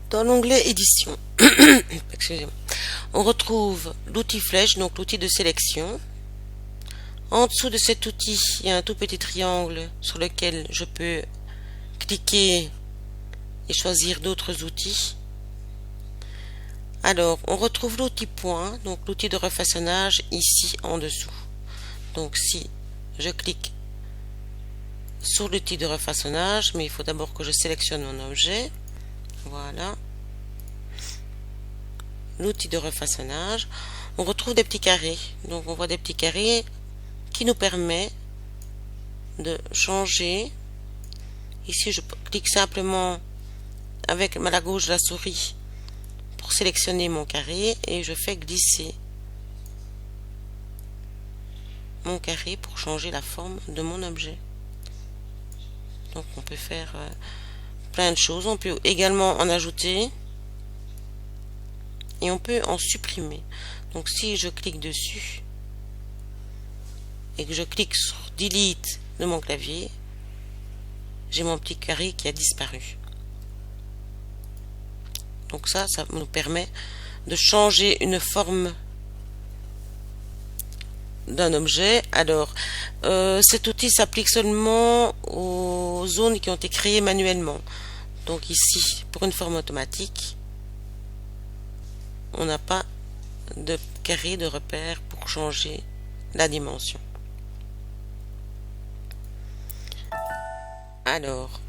Dans l'onglet édition, excusez-moi, on retrouve l'outil flèche, donc l'outil de sélection. En dessous de cet outil, il y a un tout petit triangle sur lequel je peux cliquer et choisir d'autres outils. Alors, on retrouve l'outil point, donc l'outil de refaçonnage ici en dessous. Donc si je clique sur l'outil de refaçonnage, mais il faut d'abord que je sélectionne mon objet. Voilà. L'outil de refaçonnage. On retrouve des petits carrés. Donc on voit des petits carrés qui nous permet de changer. Ici je clique simplement avec la gauche de la souris pour sélectionner mon carré et je fais glisser mon carré pour changer la forme de mon objet. Donc on peut faire plein de choses. On peut également en ajouter et on peut en supprimer. Donc si je clique dessus et que je clique sur delete de mon clavier, j'ai mon petit carré qui a disparu. Donc ça nous permet de changer une forme d'un objet. Alors cet outil s'applique seulement aux zones qui ont été créées manuellement. Donc ici, pour une forme automatique, on n'a pas de carré de repère pour changer la dimension. Alors,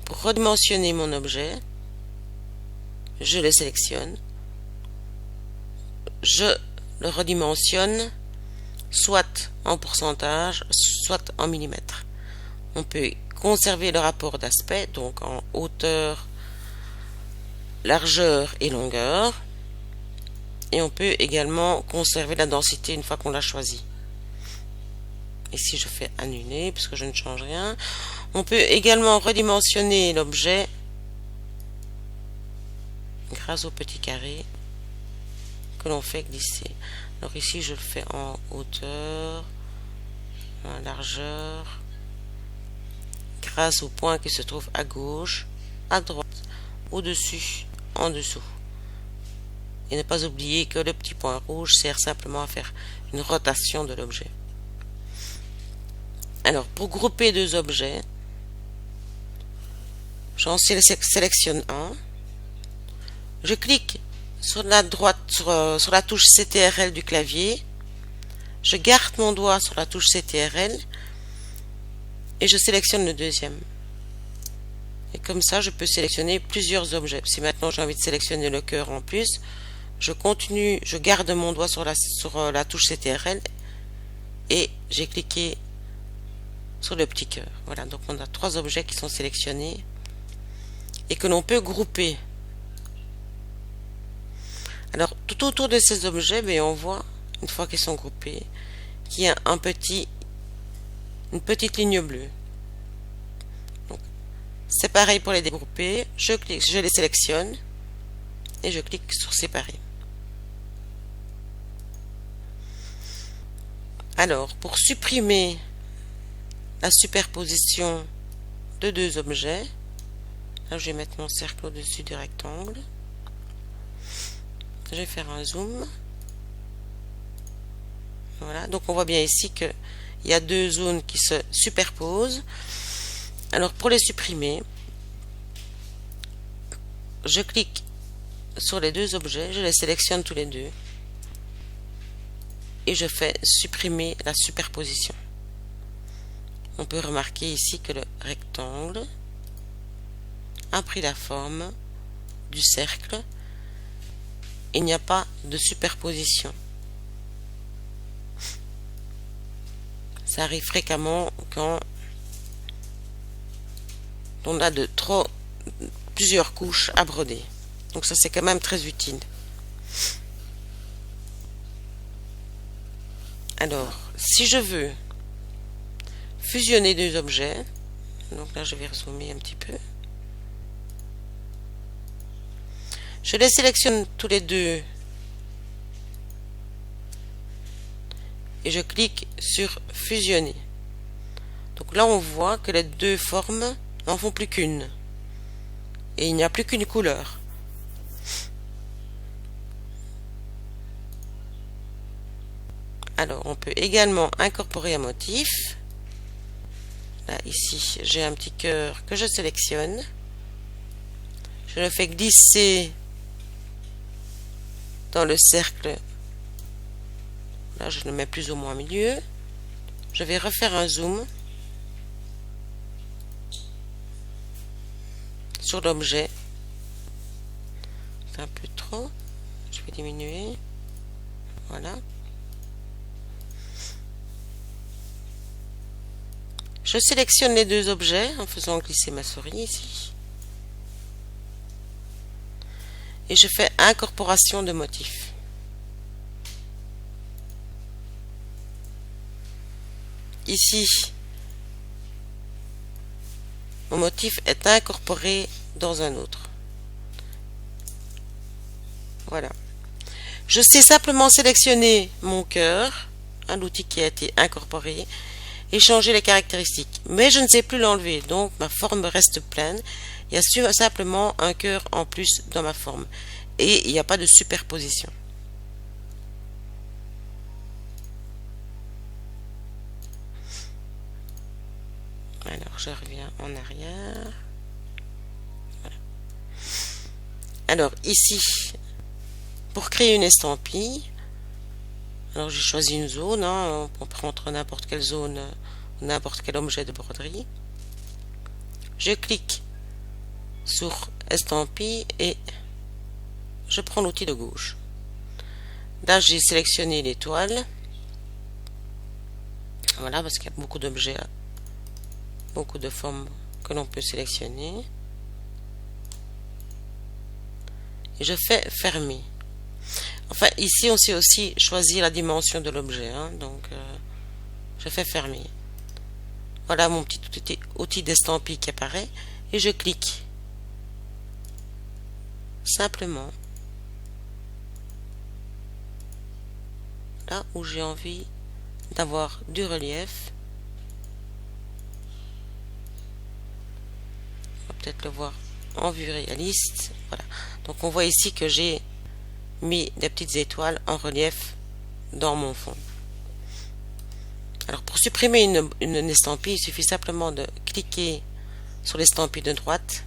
pour redimensionner mon objet, je le sélectionne, je le redimensionne soit en pourcentage, soit en millimètres. On peut conserver le rapport d'aspect, donc en hauteur, largeur et longueur, et on peut également conserver la densité une fois qu'on l'a choisi. Ici je fais annuler puisque je ne change rien. On peut également redimensionner l'objet grâce au petit carré que l'on fait glisser. Alors ici je le fais en hauteur, en largeur, grâce au point qui se trouve à gauche, à droite, au-dessus, en dessous. Et ne pas oublier que le petit point rouge sert simplement à faire une rotation de l'objet. Alors, pour grouper deux objets, j'en sélectionne un. Je clique sur la droite, sur la touche CTRL du clavier. Je garde mon doigt sur la touche CTRL et je sélectionne le deuxième. Et comme ça, je peux sélectionner plusieurs objets. Si maintenant j'ai envie de sélectionner le cœur en plus, je continue, je garde mon doigt sur la touche CTRL et j'ai cliqué sur le petit cœur. Voilà, donc on a trois objets qui sont sélectionnés et que l'on peut grouper. Alors tout autour de ces objets, on voit, une fois qu'ils sont groupés, qu'il y a une petite ligne bleue. C'est pareil pour les dégrouper. Je les sélectionne et je clique sur séparer. Alors, pour supprimer la superposition de deux objets, là, je vais mettre mon cercle au-dessus du rectangle. Je vais faire un zoom. Voilà, donc on voit bien ici qu'il y a deux zones qui se superposent. Alors pour les supprimer, je clique sur les deux objets, je les sélectionne tous les deux et je fais supprimer la superposition. On peut remarquer ici que le rectangle a pris la forme du cercle. Il n'y a pas de superposition. Ça arrive fréquemment quand on a plusieurs couches à broder. Donc ça c'est quand même très utile. Alors, si je veux fusionner deux objets, donc là je vais rezoomer un petit peu. Je les sélectionne tous les deux et je clique sur fusionner. Donc là on voit que les deux formes n'en font plus qu'une. et il n'y a plus qu'une couleur. Alors, on peut également incorporer un motif. Là, ici, j'ai un petit cœur que je sélectionne. Je le fais glisser dans le cercle. Là, je le mets plus ou moins au milieu. Je vais refaire un zoom sur l'objet. C'est un peu trop. Je vais diminuer. Voilà. Je sélectionne les deux objets en faisant glisser ma souris ici. Et je fais incorporation de motif. Ici, mon motif est incorporé dans un autre. Voilà. Je sais simplement sélectionner mon cœur, l'outil qui a été incorporé, et changer les caractéristiques. Mais je ne sais plus l'enlever, donc ma forme reste pleine. Il y a simplement un cœur en plus dans ma forme. Et il n'y a pas de superposition. Alors, je reviens en arrière. Voilà. Alors, ici, pour créer une estampille, alors j'ai choisi une zone, on peut prendre n'importe quelle zone, n'importe quel objet de broderie. Je clique sur estampille et je prends l'outil de gauche. Là, j'ai sélectionné l'étoile. Voilà, parce qu'il y a beaucoup d'objets, beaucoup de formes que l'on peut sélectionner. Et je fais fermer. Enfin, ici, on sait aussi choisir la dimension de l'objet. Donc, je fais fermer. Voilà mon petit outil d'estampille qui apparaît. Et je clique. Simplement. Là où j'ai envie d'avoir du relief. On va peut-être le voir en vue réaliste. Voilà. Donc, on voit ici que j'ai mis des petites étoiles en relief dans mon fond. Alors pour supprimer une estampille, il suffit simplement de cliquer sur l'estampille de droite.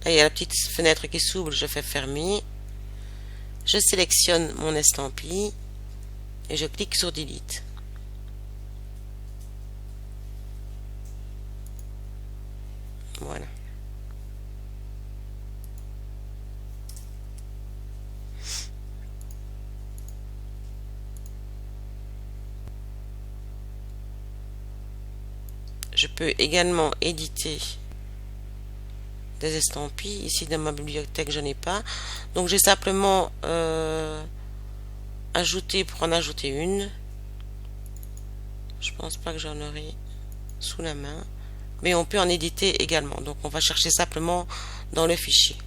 Là, il y a la petite fenêtre qui s'ouvre, je fais fermer. Je sélectionne mon estampille et je clique sur Delete. Voilà. Je peux également éditer des estampilles. Ici dans ma bibliothèque, je n'ai pas. Donc j'ai simplement ajouté pour en ajouter une. Je pense pas que j'en aurai sous la main. Mais on peut en éditer également. Donc on va chercher simplement dans le fichier.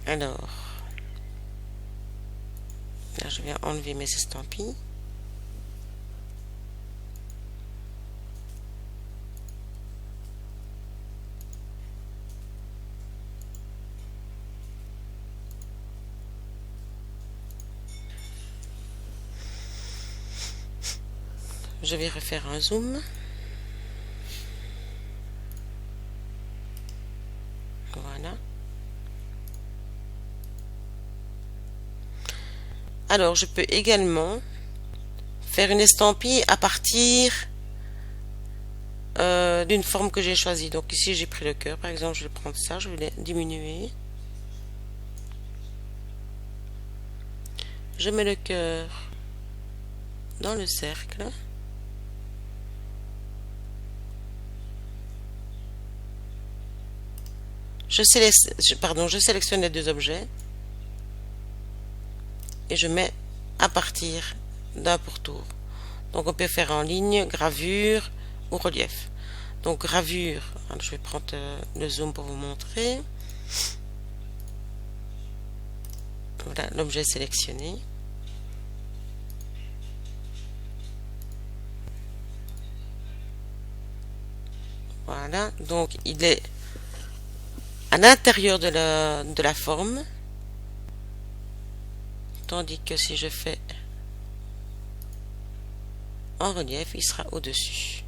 Alors, là je viens enlever mes estampilles. Je vais refaire un zoom. Voilà. Alors, je peux également faire une estampille à partir d'une forme que j'ai choisie. Donc ici, j'ai pris le cœur. Par exemple, je vais prendre ça, je vais le diminuer. Je mets le cœur dans le cercle. Je sélectionne les deux objets et je mets à partir d'un pourtour. Donc on peut faire en ligne, gravure ou relief. Donc gravure, je vais prendre le zoom pour vous montrer. Voilà l'objet sélectionné. Voilà, donc il est à l'intérieur de la forme, tandis que si je fais en relief, il sera au-dessus.